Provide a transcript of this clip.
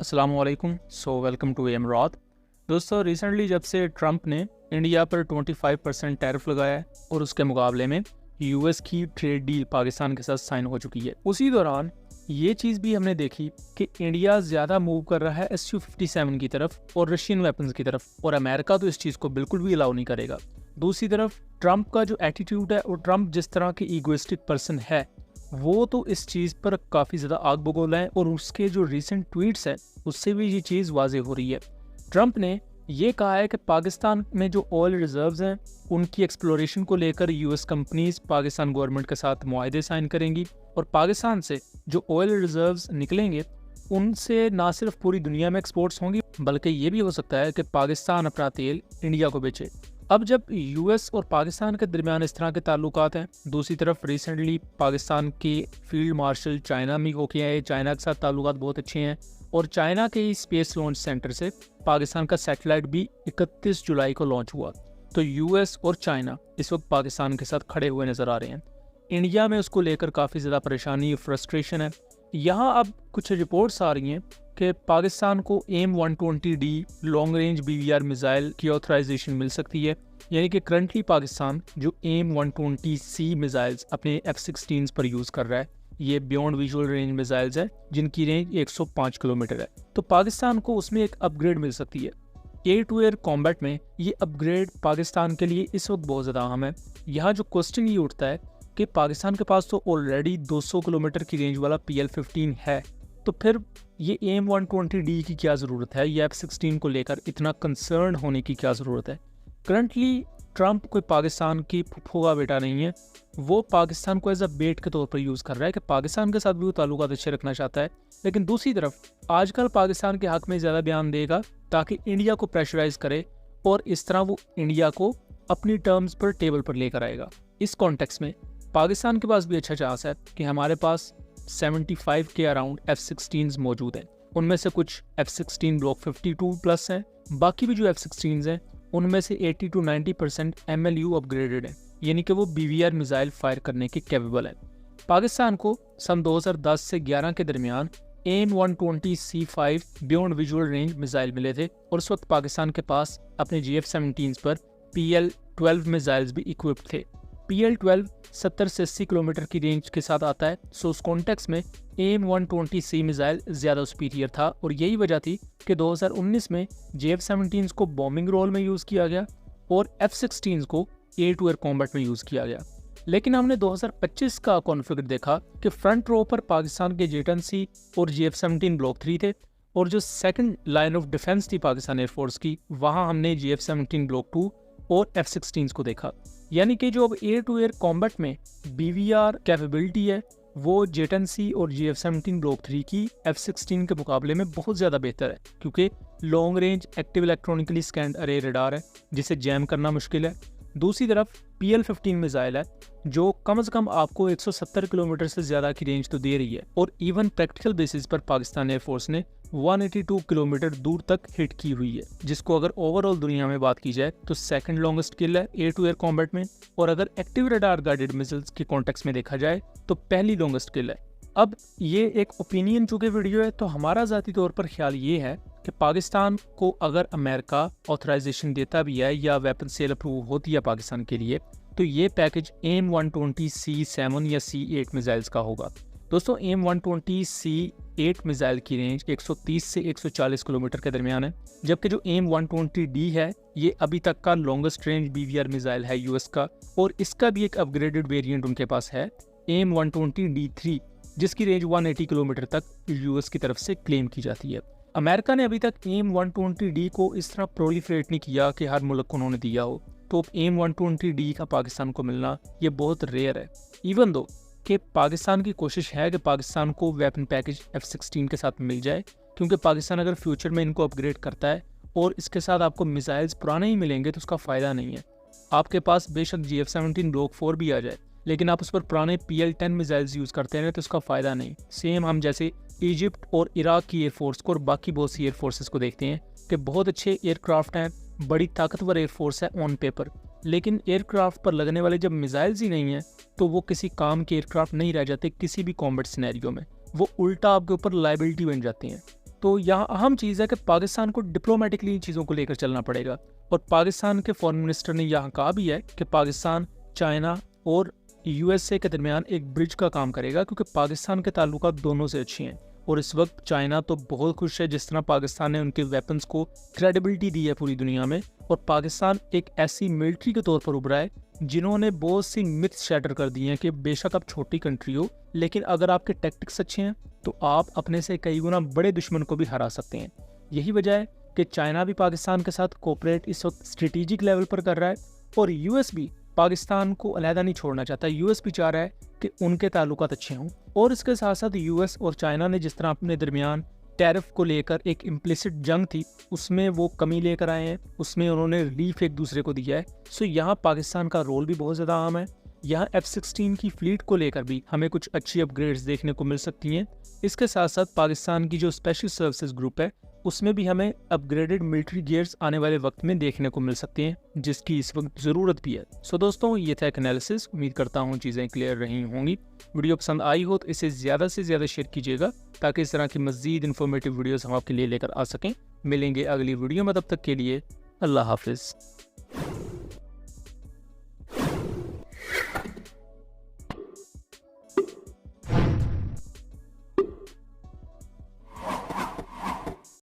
अस्सलाम वालेकुम। Welcome to एमरात। दोस्तों, रिसेंटली जब से ट्रंप ने इंडिया पर 25% टैरिफ लगाया है और उसके मुकाबले में यूएस की ट्रेड डील पाकिस्तान के साथ साइन हो चुकी है, उसी दौरान ये चीज़ भी हमने देखी कि इंडिया ज़्यादा मूव कर रहा है SU-57 की तरफ और रशियन वेपन्स की तरफ, और अमेरिका तो इस चीज़ को बिल्कुल भी अलाउ नहीं करेगा। दूसरी तरफ ट्रंप का जो एटीट्यूड है, और ट्रंप जिस तरह की ईगोइस्टिक पर्सन है, वो तो इस चीज़ पर काफ़ी ज़्यादा आग बगोला है, और उसके जो रिसेंट ट्वीट्स हैं उससे भी ये चीज़ वाज़ेह हो रही है। ट्रंप ने ये कहा है कि पाकिस्तान में जो ऑयल रिजर्व्स हैं उनकी एक्सप्लोरेशन को लेकर यूएस कंपनीज पाकिस्तान गवर्नमेंट के साथ मुआहदे साइन करेंगी, और पाकिस्तान से जो ऑयल रिजर्व्स निकलेंगे उनसे ना सिर्फ पूरी दुनिया में एक्सपोर्ट्स होंगी, बल्कि ये भी हो सकता है कि पाकिस्तान अपना तेल इंडिया को बेचे। अब जब यूएस और पाकिस्तान के दरमियान इस तरह के ताल्लुकात हैं, दूसरी तरफ रिसेंटली पाकिस्तान के फील्ड मार्शल चाइना में होके आए, चाइना के साथ ताल्लुकात बहुत अच्छे हैं, और चाइना के ही स्पेस लॉन्च सेंटर से पाकिस्तान का सैटेलाइट भी 31 जुलाई को लॉन्च हुआ। तो यूएस और चाइना इस वक्त पाकिस्तान के साथ खड़े हुए नज़र आ रहे हैं। इंडिया में उसको लेकर काफ़ी ज़्यादा परेशानी, फ्रस्ट्रेशन है। यहाँ अब कुछ रिपोर्ट्स आ रही हैं कि पाकिस्तान को AIM-120D long range BVR missile की ऑथराइजेशन मिल सकती है। यानी कि करंटली पाकिस्तान जो AIM-120C मिसाइल्स अपने F-16 पर यूज़ कर रहा है, ये बियॉन्ड विजुअल रेंज मिसाइल्स है जिनकी रेंज 105 किलोमीटर है। तो पाकिस्तान को उसमें एक अपग्रेड मिल सकती है। एयर टू एयर कॉम्बैट में ये अपग्रेड पाकिस्तान के लिए इस वक्त बहुत ज़्यादा अहम है। यहाँ जो क्वेश्चन ये उठता है कि पाकिस्तान के पास तो ऑलरेडी 200 किलोमीटर की रेंज वाला PL-15 है, तो फिर ये AIM-120D की क्या ज़रूरत है, ये F-16 को लेकर इतना कंसर्न होने की क्या ज़रूरत है। करंटली ट्रंप कोई पाकिस्तान की फूफा बेटा नहीं है, वो पाकिस्तान को एज अ बेट के तौर पर यूज़ कर रहा है कि पाकिस्तान के साथ भी वो ताल्लुकात अच्छे रखना चाहता है। लेकिन दूसरी तरफ आजकल पाकिस्तान के हक में ज़्यादा बयान देगा ताकि इंडिया को प्रेशराइज करे, और इस तरह वो इंडिया को अपनी टर्म्स पर टेबल पर लेकर आएगा। इस कॉन्टेक्स्ट में पाकिस्तान के पास भी अच्छा चांस है कि हमारे पास 75 के अराउंड F-16 मौजूद हैं। उनमें से कुछ F-16 ब्लॉक 52+ हैं, बाकी भी जो F-16 हैं उनमें से 80 to 90% MLU अपग्रेडेड है, यानी कि वो BVR मिसाइल फायर करने के कैपेबल है। पाकिस्तान को सन 2010 से 11 के दरमियान AIM-120C5 beyond visual range missile मिले थे, और उस वक्त पाकिस्तान के पास अपने GF-17 पर PL-12 मिसाइल्स भी इक्विप्ड थे। PL-12 70 से 80 किलोमीटर की रेंज के साथ आता है। सो उस कॉन्टेक्स्ट में AIM-120C मिसाइल ज़्यादा सुपीरियर था, और यही वजह थी कि 2019 में JF-17 को बॉम्बिंग रोल में यूज़ किया गया और F-16 को एयर टू एयर कॉम्बैट में यूज़ किया गया। लेकिन हमने 2025 का कॉन्फ़िगर देखा कि फ्रंट रो पर पाकिस्तान के J-10C और JF-17 ब्लॉक 3 थे, और जो सेकंड लाइन ऑफ डिफेंस थी पाकिस्तान एयरफोर्स की, वहाँ हमने JF-17 ब्लॉक 2 और F-16 को देखा। यानी कि जो अब एयर टू एयर कॉम्बैट में BVR कैपेबिलिटी है, वो J-10C और JF-17 ब्लॉक 3 की F-16 के मुकाबले में बहुत ज़्यादा बेहतर है, क्योंकि long range active electronically scanned अरे रडार है जिसे जैम करना मुश्किल है। दूसरी तरफ PL-15 मिसाइल है जो कम से कम आपको 170 किलोमीटर से ज़्यादा की रेंज तो दे रही है, और इवन प्रैक्टिकल बेसिस पर पाकिस्तान एयरफोर्स ने 182 किलोमीटर दूर तक हिट की हुई है, जिसको अगर ओवरऑल दुनिया में बात की जाए तो सेकंड लॉन्गेस्ट किल है एयर टू एयर कॉम्बैट में, और अगर एक्टिव रडार गाइडेड मिसाइल्स के कॉन्टेक्स्ट में देखा जाए तो पहली लॉन्गेस्ट किल है। अब ये एक ओपिनियन चूँकि वीडियो है, तो हमारा ज़ाती तौर पर ख्याल ये है कि पाकिस्तान को अगर अमेरिका ऑथराइजेशन देता भी है या वेपन सेल अप्रूव होती है पाकिस्तान के लिए, तो ये पैकेज AIM-120C7 या C8 मिसाइल्स का होगा। दोस्तों, AIM-120C8 मिसाइल की रेंज 130 से 140 किलोमीटर के दरमियान है, जबकि जो AIM-120D है ये अभी तक का लॉन्गेस्ट रेंज BVR मिसाइल है यूएस का, और इसका भी एक अपग्रेडेड वेरिएंट उनके पास है AIM-120D3, जिसकी रेंज 180 किलोमीटर तक यूएस की तरफ से क्लेम की जाती है। अमेरिका ने अभी तक AIM-120D को इस तरह प्रोलिफरेट नहीं किया कि हर मुल्क को उन्होंने दिया हो, तो AIM-120D का पाकिस्तान को मिलना ये बहुत रेयर है। इवन दो कि पाकिस्तान की कोशिश है कि पाकिस्तान को वेपन पैकेज F-16 के साथ मिल जाए, क्योंकि पाकिस्तान अगर फ्यूचर में इनको अपग्रेड करता है और इसके साथ आपको मिसाइल्स पुराने ही मिलेंगे तो उसका फ़ायदा नहीं है। आपके पास बेशक JF-17 ब्लॉक 4 भी आ जाए, लेकिन आप उस पर पुराने PL-10 मिसाइल्स यूज़ करते हैं तो उसका फ़ायदा नहीं। सेम हम जैसे इजिप्ट और इराक की एयरफोर्स को और बाकी बहुत सी एयरफोर्सेस को देखते हैं कि बहुत अच्छे एयरक्राफ्ट हैं, बड़ी ताकतवर एयरफोर्स है ऑन पेपर, लेकिन एयरक्राफ्ट पर लगने वाले जब मिसाइल्स ही नहीं हैं तो वो किसी काम के एयरक्राफ्ट नहीं रह जाते किसी भी कॉम्बैट सिनेरियो में, वो उल्टा आपके ऊपर लाइबिलिटी बन जाते हैं। तो यहाँ अहम चीज़ है कि पाकिस्तान को डिप्लोमेटिकली इन चीज़ों को लेकर चलना पड़ेगा। और पाकिस्तान के फॉरेन मिनिस्टर ने यहाँ कहा भी है कि पाकिस्तान, चाइना और यूएसए के दरमियान एक ब्रिज का काम करेगा, क्योंकि पाकिस्तान के ताल्लुकात दोनों से अच्छे हैं। और इस वक्त चाइना तो बहुत खुश है जिस तरह पाकिस्तान ने उनके वेपन्स को क्रेडिबिलिटी दी है पूरी दुनिया में। और पाकिस्तान एक ऐसी मिलिट्री के तौर पर उभरा है जिन्होंने बहुत सी मिथ्स शैटर कर दिए हैं कि बेशक आप छोटी कंट्री हो, लेकिन अगर आपके टैक्टिक्स अच्छे हैं तो आप अपने से कई गुना बड़े दुश्मन को भी हरा सकते हैं। यही वजह है कि चाइना भी पाकिस्तान के साथ कोऑपरेट इस वक्त स्ट्रेटेजिक लेवल पर कर रहा है, और यूएस भी पाकिस्तान को अलहदा नहीं छोड़ना चाहता। यूएस भी चाह रहा है कि उनके ताल्लुकात अच्छे हों। और इसके साथ साथ यूएस और चाइना ने जिस तरह अपने दरमियान टैरिफ को लेकर एक इम्प्लिसिट जंग थी, उसमें वो कमी लेकर आए हैं, उसमें उन्होंने रिलीफ एक दूसरे को दिया है। सो यहाँ पाकिस्तान का रोल भी बहुत ज़्यादा अहम है। यहाँ F-16 की फ्लीट को लेकर भी हमें कुछ अच्छी अपग्रेड्स देखने को मिल सकती हैं। इसके साथ साथ पाकिस्तान की जो स्पेशल सर्विसेज ग्रुप है उसमें भी हमें अपग्रेडेड मिलिट्री गियर्स आने वाले वक्त में देखने को मिल सकते हैं, जिसकी इस वक्त ज़रूरत भी है। सो दोस्तों, ये था एक एनालिसिस। उम्मीद करता हूँ चीज़ें क्लियर रही होंगी। वीडियो पसंद आई हो तो इसे ज़्यादा से ज़्यादा शेयर कीजिएगा, ताकि इस तरह की मज़ीद इन्फॉर्मेटिव वीडियोज़ हम आपके लिए लेकर आ सकें। मिलेंगे अगली वीडियो में, तब तक के लिए अल्लाह हाफिज़।